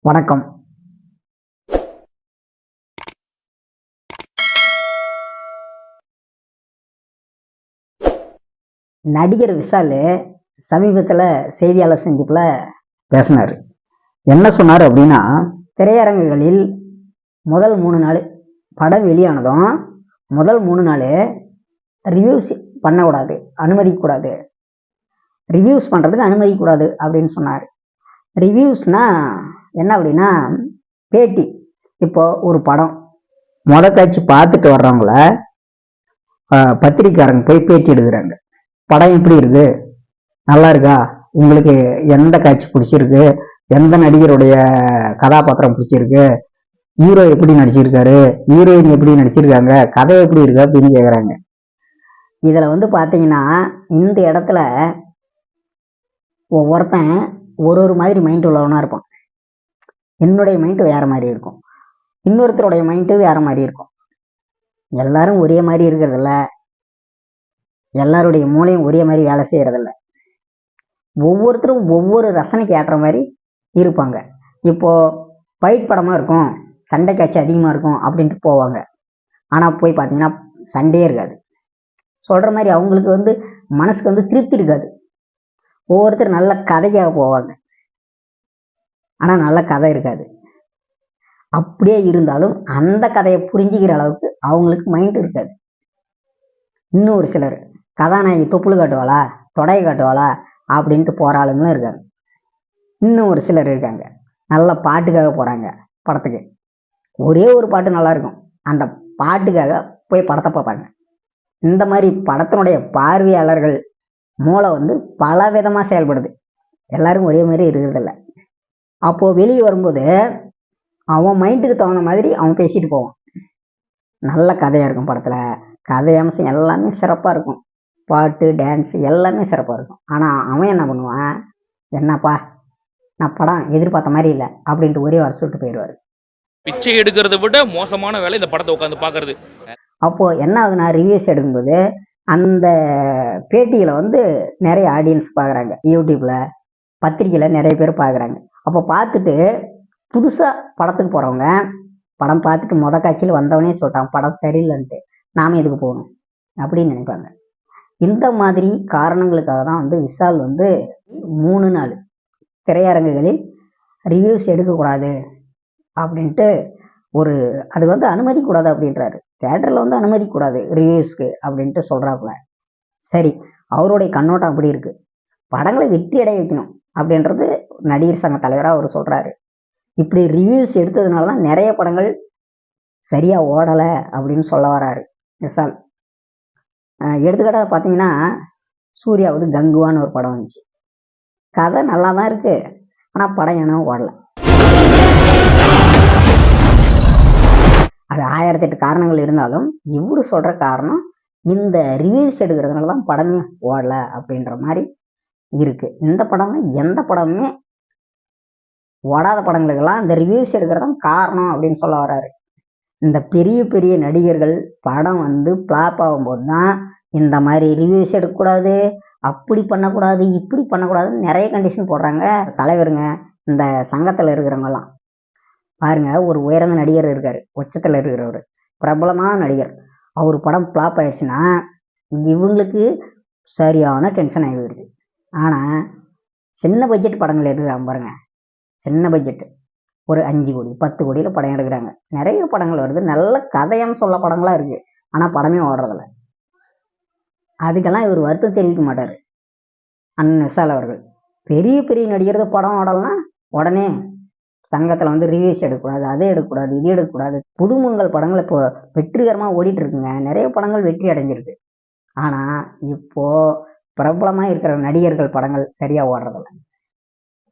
வணக்கம். நடிகர் விஷால் சமீபத்தில் செய்தியாளர் சந்திப்பில் பேசினார். என்ன சொன்னார் அப்படின்னா, திரையரங்குகளில் முதல் 3 நாள் படம் வெளியானதும் முதல் 3 நாள் ரிவ்யூஸ் பண்ணக்கூடாது, அனுமதிக்கக்கூடாது, ரிவ்யூஸ் பண்ணுறதுக்கு அனுமதிக்கக்கூடாது அப்படின்னு சொன்னார். ரிவ்யூஸ்னா என்ன அப்படின்னா, பேட்டி. இப்போ ஒரு படம் காட்சி பார்த்துட்டு வர்றவங்கள பத்திரிக்காரங்க போய் பேட்டி எடுக்கிறாங்க. படம் எப்படி இருக்கு, நல்லா இருக்கா, உங்களுக்கு எந்த காட்சி பிடிச்சிருக்கு, எந்த நடிகருடைய கதாபாத்திரம் பிடிச்சிருக்கு, ஹீரோ எப்படி நடிச்சிருக்காரு, ஹீரோயின் எப்படி நடிச்சிருக்காங்க, கதை எப்படி இருக்கு அப்படின்னு கேட்குறாங்க. இதில் வந்து பார்த்தீங்கன்னா, இந்த இடத்துல ஒவ்வொருத்தன் ஒரு மாதிரி மைண்ட் உள்ளவனா இருப்பான். என்னுடைய மைண்டு வேற மாதிரி இருக்கும், இன்னொருத்தருடைய மைண்டு வேற மாதிரி இருக்கும். எல்லாரும் ஒரே மாதிரி இருக்கிறதில்ல, எல்லாருடைய மூளையும் ஒரே மாதிரி வேலை செய்யறதில்ல. ஒவ்வொருத்தரும் ஒவ்வொரு ரசனைக்கு ஏற்ற மாதிரி இருப்பாங்க. இப்போ ஃபைட் படமாக இருக்கும், சண்டை காட்சி அதிகமாக இருக்கும் அப்படின்ட்டு போவாங்க. ஆனால் போய் பார்த்தீங்கன்னா சண்டையே இருக்காது. சொல்கிற மாதிரி அவங்களுக்கு வந்து மனசுக்கு வந்து திருப்தி இருக்காது. ஒவ்வொருத்தர் நல்ல கதைக்காக போவாங்க, ஆனால் நல்ல கதை இருக்காது. அப்படியே இருந்தாலும் அந்த கதையை புரிஞ்சுக்கிற அளவுக்கு அவங்களுக்கு மைண்ட் இருக்காது. இன்னும் ஒரு சிலர் கதாநாயகி தொப்புள் காட்டுவாளா, தொடையை காட்டுவாளா அப்படின்ட்டு போகிற ஆளுங்களும் இருக்காங்க. இன்னும் ஒரு சிலர் இருக்காங்க, நல்ல பாட்டுக்காக போகிறாங்க படத்துக்கு. ஒரே ஒரு பாட்டு நல்லாயிருக்கும், அந்த பாட்டுக்காக போய் படத்தை பார்ப்பாங்க. இந்த மாதிரி படத்தினுடைய பார்வையாளர்கள் மூளை வந்து பல விதமாக செயல்படுது. எல்லாரும் ஒரே மாதிரி இருக்கிறதில்ல. அப்போது வெளியே வரும்போது அவன் மைண்டுக்கு தகுந்த மாதிரி அவன் பேசிட்டு போவான். நல்ல கதையாக இருக்கும் படத்தில், கதை அம்சம் எல்லாமே சிறப்பாக இருக்கும், பாட்டு டான்ஸு எல்லாமே சிறப்பாக இருக்கும். ஆனால் அவன் என்ன பண்ணுவான், என்னப்பா நான் படம் எதிர்பார்த்த மாதிரி இல்லை அப்படின்ட்டு ஒரே வாரம் சொல்லிட்டு போயிடுவார். பிச்சை எடுக்கிறத விட மோசமான வேலை இந்த படத்தை உட்காந்து பார்க்கறது. அப்போது என்ன ஆகுதுன்னா, ரிவ்யூஸ் எடுக்கும்போது அந்த பேட்டியில் வந்து நிறைய ஆடியன்ஸ் பார்க்குறாங்க, யூடியூப்பில் பத்திரிக்கையில் நிறைய பேர் பார்க்குறாங்க. அப்போ பார்த்துட்டு புதுசாக படத்துக்கு போகிறவங்க படம் பார்த்துட்டு காட்சியில் வந்தவனே சொல்லிட்டான் படம் சரியில்லைன்ட்டு, நாம் எதுக்கு போகணும் அப்படின்னு நினைப்பாங்க. இந்த மாதிரி காரணங்களுக்காக தான் வந்து விஷால் வந்து 3 நாள் திரையரங்குகளில் ரிவ்யூஸ் எடுக்கக்கூடாது அப்படின்ட்டு அது வந்து அனுமதிக்கூடாது அப்படின்றாரு. தேட்டரில் வந்து அனுமதிக்கூடாது ரிவ்யூஸ்க்கு அப்படின்ட்டு சொல்கிறாப்புல. சரி, அவருடைய கண்ணோட்டம் அப்படி இருக்குது. படங்களை வெற்றி அடைய வைக்கணும் அப்படின்றது நடிகர் சங்க தலைவராக அவர் சொல்கிறாரு. இப்படி ரிவ்யூஸ் எடுத்ததுனால தான் நிறைய படங்கள் சரியாக ஓடலை அப்படின்னு சொல்ல வராரு விஷால். எடுத்துக்காட்டாக பார்த்தீங்கன்னா, சூர்யாவுக்கு கங்குவான்னு ஒரு படம் வந்துச்சு. கதை நல்லா தான் இருக்குது, ஆனால் படம் ஏன்னா ஓடலை. அது 1008 காரணங்கள் இருந்தாலும் இவரு சொல்கிற காரணம் இந்த ரிவ்யூஸ் எடுக்கிறதுனால தான் படமே ஓடலை அப்படின்ற மாதிரி இருக்குது. இந்த படமே எந்த படமுமே ஓடாத படங்களுக்கெல்லாம் இந்த ரிவ்யூஸ் எடுக்கிறதான் காரணம் அப்படின்னு சொல்ல வர்றாரு. இந்த பெரிய பெரிய நடிகர்கள் படம் வந்து ஃப்ளாப் ஆகும்போது தான் இந்த மாதிரி ரிவ்யூஸ் எடுக்கக்கூடாது, அப்படி பண்ணக்கூடாது, இப்படி பண்ணக்கூடாதுன்னு நிறைய கண்டிஷன் போடுறாங்க தலைவருங்க. இந்த சங்கத்தில் இருக்கிறவங்கலாம் பாருங்க, ஒரு உயர்ந்த நடிகர் இருக்கார், உச்சத்தில் இருக்கிறவர், பிரபலமான நடிகர். அவர் படம் ஃப்ளாப் ஆயிடுச்சுன்னா இவங்களுக்கு சரியான டென்ஷன் ஆகிடுது. ஆனால் சின்ன பட்ஜெட் படங்கள் எடுக்கிறாங்க பாருங்க, சின்ன பட்ஜெட்டு ஒரு 5 கோடி 10 கோடியில் படம் எடுக்கிறாங்க. நிறைய படங்கள் வருது, நல்ல கதையம் சொல்ல படங்களாக இருக்குது, ஆனால் படமே ஓடுறதில்ல. அதுக்கெல்லாம் இவர் வருத்தம் தெரிவிக்க மாட்டார் அண்ணன் விஷால் அவர்கள். பெரிய பெரிய நடிகர்கள் படம் ஓடலைன்னா உடனே சங்கத்தில் வந்து ரிவ்யூஸ் எடுக்கக்கூடாது, அதை எடுக்கக்கூடாது, இது எடுக்கக்கூடாது. புதுமுகங்கள் படங்கள் இப்போ வெற்றிகரமாக ஓடிட்டு இருக்குங்க, நிறைய படங்கள் வெற்றி அடைஞ்சிருக்கு. ஆனால் இப்போது பிரபலமாக இருக்கிற நடிகர்கள் படங்கள் சரியாக ஓடுறதில்ல.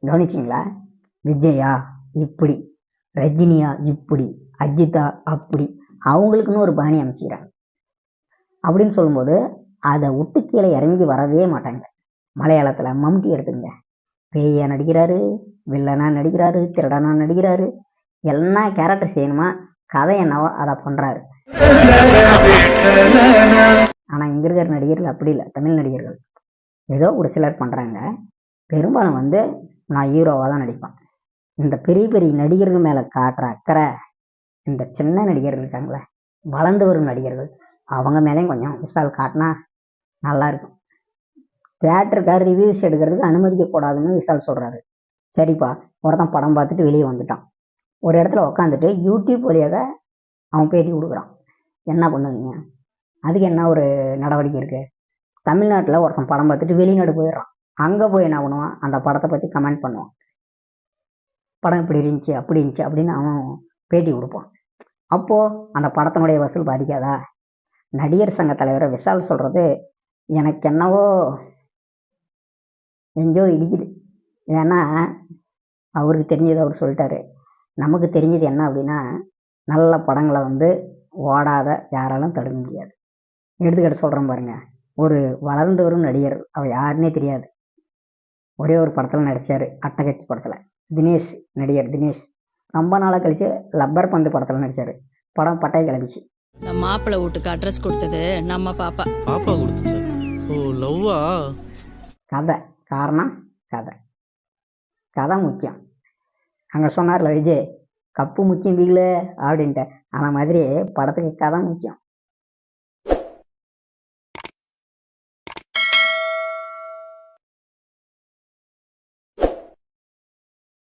கவனிச்சிங்களா? விஜயா இப்படி, ரஜினியா இப்படி, அஜிதா அப்படி, அவங்களுக்குன்னு ஒரு பாணி அமைச்சிக்கிறாங்க. அப்படின்னு சொல்லும்போது அதை விட்டு கீழே இறங்கி வரவே மாட்டாங்க. மலையாளத்தில் மம்முட்டி எடுத்துங்க, பேயா நடிக்கிறாரு, வில்லனா நடிக்கிறாரு, திருடனா நடிக்கிறாரு, எல்லா கேரக்டர் செய்யணுமா, கதை என்னவோ அதை பண்ணுறாரு. ஆனால் இங்கே இருக்கிற நடிகர்கள் அப்படி இல்லை. தமிழ் நடிகர்கள் ஏதோ ஒரு சிலர் பண்ணுறாங்க, பெரும்பாலும் வந்து நான் ஹீரோவாக தான் நடிப்பேன், இந்த பெரிய பெரிய நடிகர்கள் மேலே காட்டுற அக்கறை இந்த சின்ன நடிகர்கள் இருக்காங்களே, வளர்ந்து வரும் நடிகர்கள், அவங்க மேலேயும் கொஞ்சம் விஷால் காட்டினா நல்லா இருக்கும். தியேட்டருக்கார் ரிவ்யூஸ் எடுக்கிறதுக்கு அனுமதிக்கக்கூடாதுன்னு விஷால் சொல்கிறாரு. சரிப்பா, ஒருத்தன் படம் பார்த்துட்டு வெளியே வந்துட்டான். ஒரு இடத்துல உட்காந்துட்டு யூடியூப் வழியாக அவன் பேட்டி கொடுக்குறான். என்ன பண்ணுவீங்க? அதுக்கு என்ன ஒரு நடவடிக்கை இருக்குது? தமிழ்நாட்டில் ஒருத்தன் படம் பார்த்துட்டு வெளிநாடு போயிடுறான். அங்கே போய் என்ன பண்ணுவான்? அந்த படத்தை பற்றி கமெண்ட் பண்ணுவான். படம் இப்படி இருந்துச்சு, அப்படி இருந்துச்சு அப்படின்னு அவன் பேட்டி கொடுப்பான். அப்போது அந்த படத்தினுடைய வசூல் பாதிக்காதா? நடிகர் சங்க தலைவரை விஷால் சொல்கிறது எனக்கு என்னவோ எங்கேயோ இடிக்குது. ஏன்னா அவருக்கு தெரிஞ்சது அவர் சொல்லிட்டாரு. நமக்கு தெரிஞ்சது என்ன அப்படின்னா, நல்ல படங்களை ஓடாத யாராலும் தடுக்க முடியாது. எடுத்துக்கிட்டு சொல்கிறேன் பாருங்க, ஒரு வளர்ந்து வரும் நடிகர், அவர் யாருன்னே தெரியாது, ஒரே ஒரு படத்தில் நடித்தார், அட்டகச்சி படத்தில். தினேஷ், நடிகர் தினேஷ் ரொம்ப நாளாக கழித்து லப்பர் பந்து படத்தில் நடித்தார். படம் பட்டையை கிளம்பிச்சு. நம்ம மாப்பிள்ளை வீட்டுக்கு அட்ரஸ் கொடுத்தது நம்ம பாப்பா. பாப்பா கொடுத்துச்சு. ஓ, லவ்வா? கதை காரணம், கதை முக்கியம். அங்கே சொன்னார்ல விஜய், கப்பு முக்கியம் வீல அப்படின்ட்டு, அந்த மாதிரி படத்துக்கு கதை முக்கியம்.